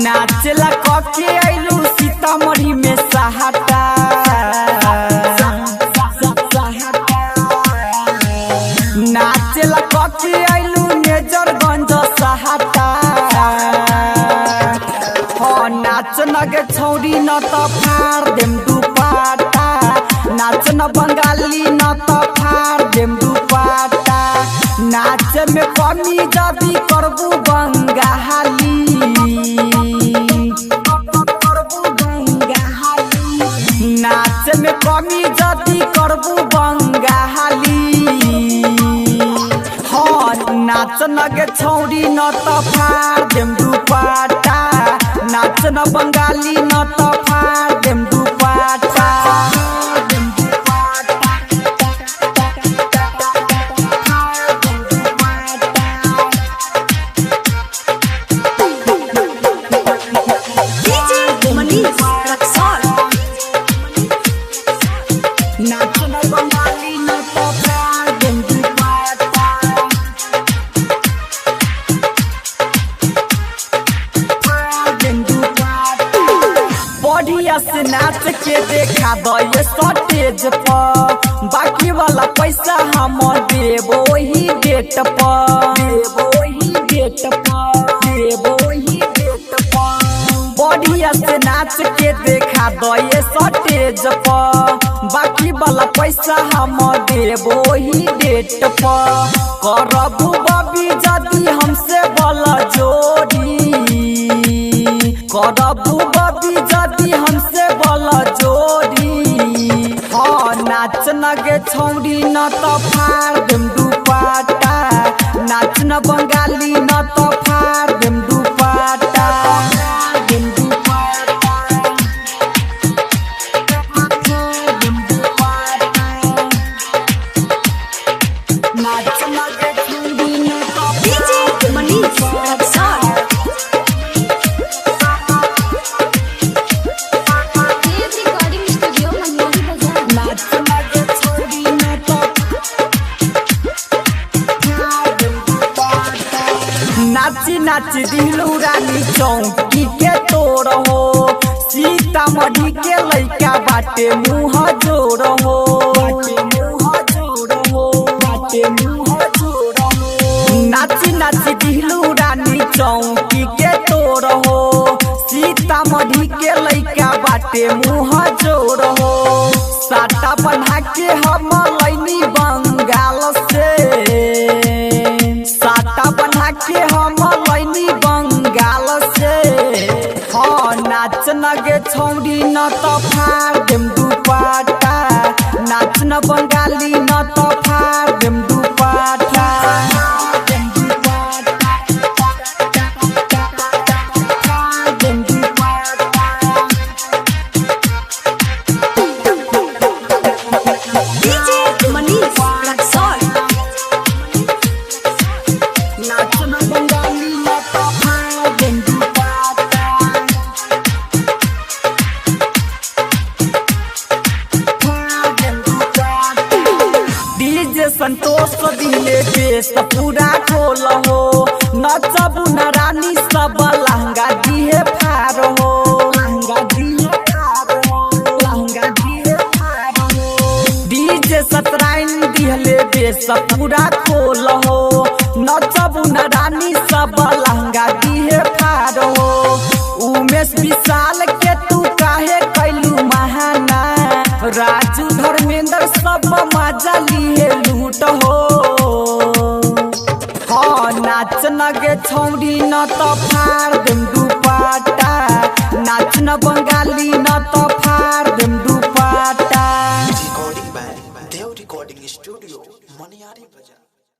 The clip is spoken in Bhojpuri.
नाचला कके आइलू सीतामढ़ी में सहाटा नाचला कके आइलू मेजरगंज सहाटा हो नाच नगे छौरी न त फाड़ देम दुपाटा नाच न बंगाली न त फाड़ देम दुपाटा नाच में कमी जदी करबू बंगाली नाच में कमी जदी करबू बंगाली हाँ नाच नगे छौरी न त फाड़ देम दुपाटा नाच न बंगाली न त फाड़ देम दुपाटा बढ़िया से नाच के देखा दे स्टेज पर बाकी वाला पैसा हम देव वही डेट बढ़िया से नाच के देखा दे स्टेज पर बाकी वाला पैसा हम देव वही डेट पर करबू बबी जदी हमसे बला जोड़ी करबू बबी जदी हमसे बला जोड़ी हाँ नाच नगे छौरी न त फाड़ देम दुपाटा नाच न बंगाली न त फाड़ देम दुपाटा नाच नगे छौरी न त मनीष नाची नाची दिलू रानी चौकी के तोड़ हो सीतामढ़ी के लइका बाटे मुँह जोड़ हो नाची नाची दिलू रानी चौकी के तोड़ हो सीतामढ़ी के लइका बाटे मुँह जोड़ हो साटा बना के हम लैनी बंगाल से साटा बना के हम लैनी बंगाल से हाँ नाच नगे छौरी न त फाड़ देम दुपाटा नाच न बंगाली न त फाड़ देम दुपाटा संतोष दिले बेस पूरा खोल हो नचबू न रानी सब लहंगा दिए फार हो डीजे सतराइन दिहले बेस पूरा खोल हो नचबू न रानी सब लहंगा दिए फार हो उमेश विशाल के तू काहे कैलू महाना राजू धर्मेंद्र सब मजा लिए लूट हो हाँ नाच नगे छौरी न त फाड़ देम दुपाटा नाच न बंगाली न त फाड़